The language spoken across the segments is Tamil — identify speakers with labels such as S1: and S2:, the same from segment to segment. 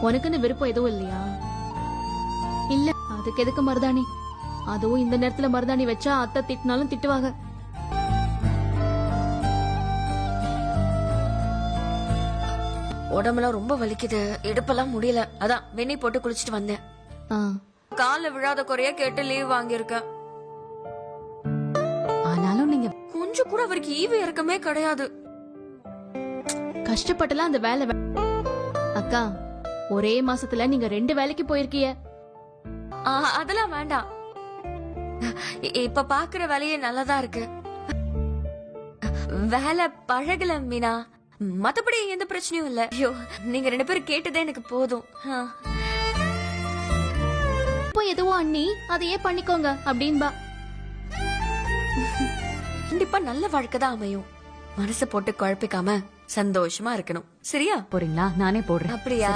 S1: உனக்குன்னு விருப்பம் எதுவும் இல்லையா? இல்ல, அதுக்கு எதுக்கு மருதாணி? அதுவும் இந்த நேரத்துல மருதாணி வச்சா அத்தை திட்டினாலும் திட்டுவாங்க.
S2: உடம்பெல்லாம் ரொம்ப வலிக்குது, இடுப்பெல்லாம் முடியல. அதான் வெண்ணெய் போட்டு குளிச்சுட்டு வந்தேன். கால்ல விழாத குறைய கேட்டு லீவ் வாங்கியிருக்கேன்.
S1: ஆனாலும் நீங்க
S2: கொஞ்சம் கூட அவருக்கு ஈவு இறக்கமே கிடையாது.
S1: கஷ்டப்பட்டலாம் அந்த வேலை. அக்கா, ஒரே மாசத்துல நீங்க 2 வேலைக்கு போயிருக்கீங்க.
S2: அதெல்லாம் வேண்டாம். இப்ப பாக்குற வேலையே நல்லதா இருக்கு. வேலை பழகல மீனா, மத்தபடி எந்த பிரச்சனையும் இல்ல. ஐயோ, நீங்க 2 பேரும் கேட்டதே எனக்கு போதும்.
S1: இப்போ எதுவோ அண்ணி அதையே பண்ணிக்கோங்க அப்படின்பா.
S2: கண்டிப்பா நல்ல வாழ்க்கை தான் அமையும். மனசை போட்டு குழப்பிக்காம சந்தோஷமா இருக்கணும். சரியா?
S3: போறீங்களா? நானே போடுறேன்.
S2: அப்படியா?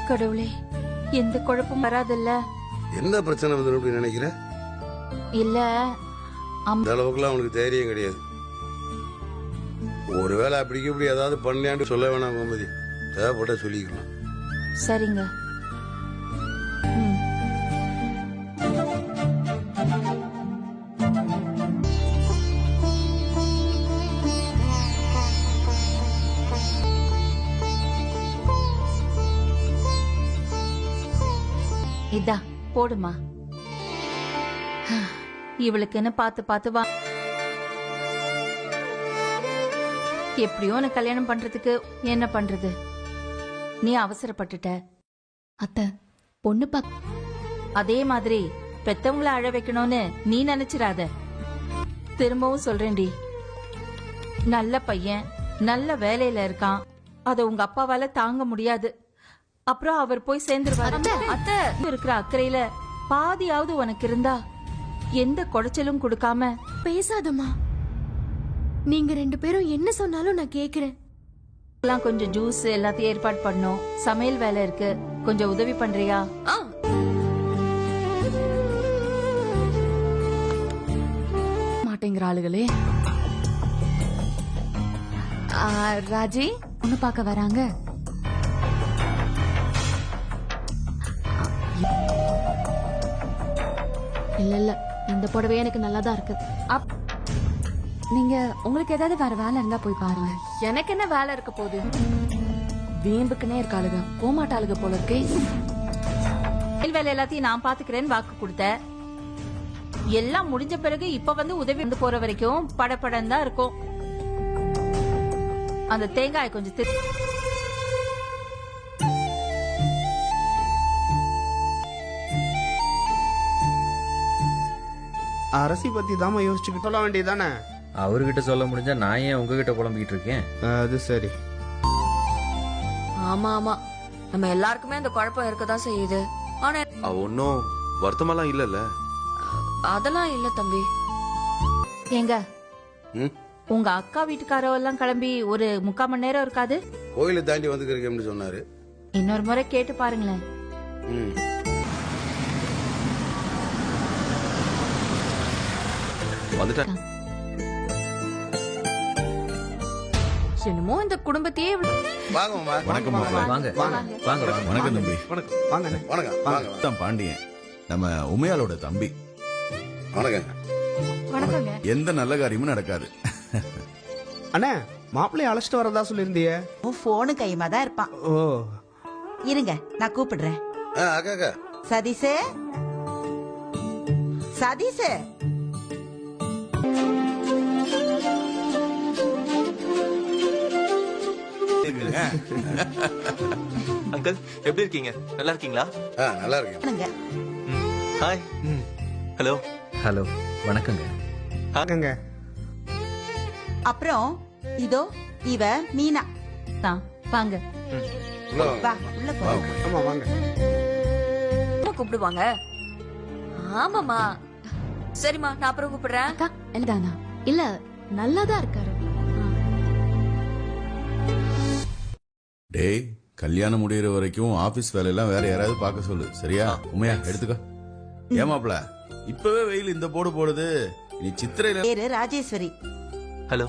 S3: கடவுளே, எந்த குழப்பம் வராதுல்ல?
S4: என்ன பிரச்சனை வந்து நினைக்கிற?
S3: இல்ல,
S4: அந்த அளவுக்குலாம் அவனுக்கு தைரியம் கிடையாது. ஒருவேளை அப்படிக்கு இப்படி ஏதாவது பண்ணியாண்டு சொல்ல வேணாம் கோமதி, தேவைப்பட்ட சொல்லிக்கலாம்.
S3: சரிங்க. இதா போடுமா. இவளுக்குன்னு பார்த்து பார்த்து வா. எப்படியோ உனக்கு கல்யாணம் பண்றதுக்கு என்ன பண்றது? நீ அவசரப்பட்டுட்ட.
S1: அத்தை, பொண்ணு
S3: அதே மாதிரி பெத்தவங்கள அழ வைக்கணும்னு நீ நினைச்சிராத. திரும்பவும் சொல்றேன்டி, நல்ல பையன், நல்ல வேலையில இருக்கான். அத உங்க அப்பாவால தாங்க முடியாது. அப்புறம் அவர் போய் சேர்ந்துருவாரு.
S2: அத்தை
S3: இருக்கிற அக்கறையில பாதியாவது உனக்கு இருந்தா எந்த குடைச்சலும் கொடுக்காம.
S1: பேசாதம்மா. நீங்க 2 பேரும் என்ன சொன்னாலும் நான் கேக்குறேன்.
S3: கொஞ்சம் ஜூஸ் எல்லாத்தையும் ஏற்பாடு பண்ணோம். சமையல் வேலை இருக்கு, கொஞ்சம் உதவி பண்றியா?
S1: மாட்டேங்கிற ஆளுகளே. ராஜி பொண்ணு பார்க்க வராங்க. இல்ல இல்ல, இந்த புடவை எனக்கு நல்லாதான் இருக்கு. நீங்க உங்களுக்கு ஏதாவது வேற வேலை இருந்தா போய் பாருங்க. எனக்கு என்ன வேலை இருக்க போகுது? வீம்புக்குனே இருக்காளுங்க, போமாட்டாளுங்க போல இருக்கே.
S3: வேலை எல்லாத்தையும் நான் பாத்துக்கிறேன்னு வாக்கு கொடுத்த. எல்லாம் முடிஞ்ச பிறகு இப்ப வந்து உதவி வந்து போற வரைக்கும் படப்படம் தான் இருக்கும். அந்த தேங்காய் கொஞ்சம்
S5: அரசி பத்தி தாமா யோசிச்சுக்கிட்டு சொல்ல வேண்டியதானே?
S6: அவர்கிட்ட சொல்ல முடிஞ்சா நான் ஏன் உங்ககிட்ட புலம்பிக்கிட்டு இருக்கேன்?
S5: அது சரி.
S2: ஆமா ஆமா, நம்ம எல்லாருக்குமே அந்த குழப்பம் இருக்கதான் செய்யுது. ஆனா
S7: ஒன்னும் வருத்தமெல்லாம் இல்லல்ல?
S2: அதெல்லாம் இல்ல தம்பி.
S3: ஏங்க, உங்க அக்கா வீட்டுக்காரெல்லாம் கிளம்பி ஒரு 3/4 மணி நேரம் இருக்காது?
S4: கோயிலை தாண்டி வந்துக்கிறேன்னு சொன்னாரு.
S3: இன்னொரு முறை கேட்டு பாருங்களேன்.
S7: வந்துட்டேன்.
S2: என்னமோ இந்த குடும்பத்தையே
S4: வாங்கம்மா.
S6: வணக்கம். வாங்க வாங்க.
S8: வணக்கம் தம்பி.
S4: வணக்கம்.
S8: வணக்கம். பாண்டியன் நம்ம உமையாலோட தம்பி.
S4: வணக்கம்.
S3: வணக்கங்க.
S8: எந்த நல்ல காரியமும் நடக்காது.
S5: அண்ணா, மாப்பிள்ளைய அழைச்சிட்டு வரதா சொல்லியிருந்திய?
S9: போனு கைமா தான் இருப்பான்.
S5: ஓ,
S9: இருங்க, நான் கூப்பிடுறேன்.
S4: அக்கா.
S9: சதீஷே, சதீஷே.
S7: அங்கிள் எப்படி இருக்கீங்க? நல்லா இருக்கீங்களா?
S4: நல்லா இருக்கேன்.
S7: ஹாய். ஹலோ.
S6: ஹலோ. வணக்கங்க.
S5: வாங்கங்க.
S9: அப்புறம் இதோ இவ மீனா.
S3: வாங்க.
S9: வா, உள்ள போ.
S5: ஆமா, வாங்க.
S2: கூப்பிடுவாங்க. ஆமாமா. சரிம்மா, நான் அப்புறம் கூப்பிடுறேன்.
S1: அக்கா, இல்லதானா? இல்ல, நல்லாதான் இருக்காரு.
S8: டேய் கல்யாணம் முடியிற வரைக்கும் ஆபீஸ் வேலையெல்லாம் வேற யாராவது பார்க்க சொல்லு சரியா? உமையா எடுத்துக்கோ. ஏமாப்ல இப்பவே வெயில் இந்த போடு போடுது, நீ சித்திரையில
S9: பேரு ராஜேஸ்வரி.
S7: ஹலோ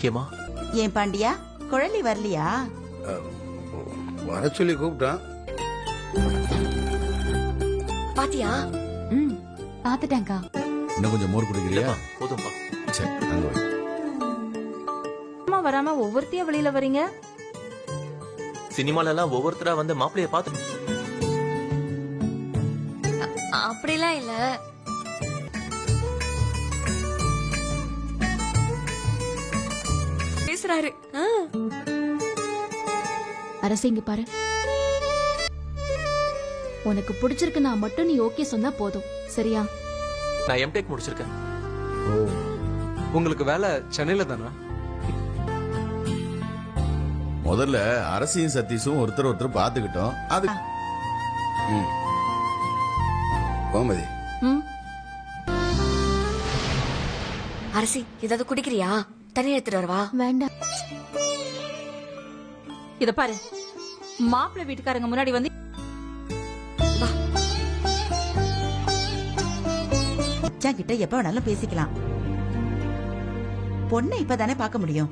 S7: கேமா
S9: ஏன் பாண்டியா குழலி வரலையா?
S4: வர சொல்லி கூப்பிட்டான்.
S2: பாத்தியா?
S1: ம் பாத்துட்டேன்க்கா.
S8: இன்னும் கொஞ்சம் மோர் குடிக்கிறியா?
S7: போதும்பா.
S8: சரி அங்க வை.
S3: அம்மா வராம ஒவ்வொருத்தையா வெளியில வரீங்க?
S7: சினிமால எல்லாம் ஒவ்வொருத்தரா வந்து மாப்பிளைய பார்த்து
S2: அப்படிலாம் இல்ல. பேசுறாரு.
S1: அரசு இங்க பாரு. உனக்கு பிடிச்சிருக்குன்னா மட்டும் நீ ஓகே சொன்னா போதும் சரியா?
S7: நான் எம்டெக் முடிச்சிருக்கேன்.
S5: உங்களுக்கு வேலை சென்னையில தானா?
S8: முதல்ல அரசியும் சதீஷும் ஒருத்தர் ஒருத்தர் பாத்துக்கிட்டோம். அது
S4: கோமதி
S1: ம்
S2: அரசி ஏதாவது குடிக்கிறியா? தண்ணி எடுத்துட்டு வரவா?
S1: வேண்டாம்.
S3: இத பாரு, மாப்பிள்ளை வீட்டுக்காரங்க முன்னாடி வந்து
S9: கிட்ட எப்ப வேணாலும் பேசிக்கலாம். பொண்ணை இப்பதானே பார்க்க முடியும்.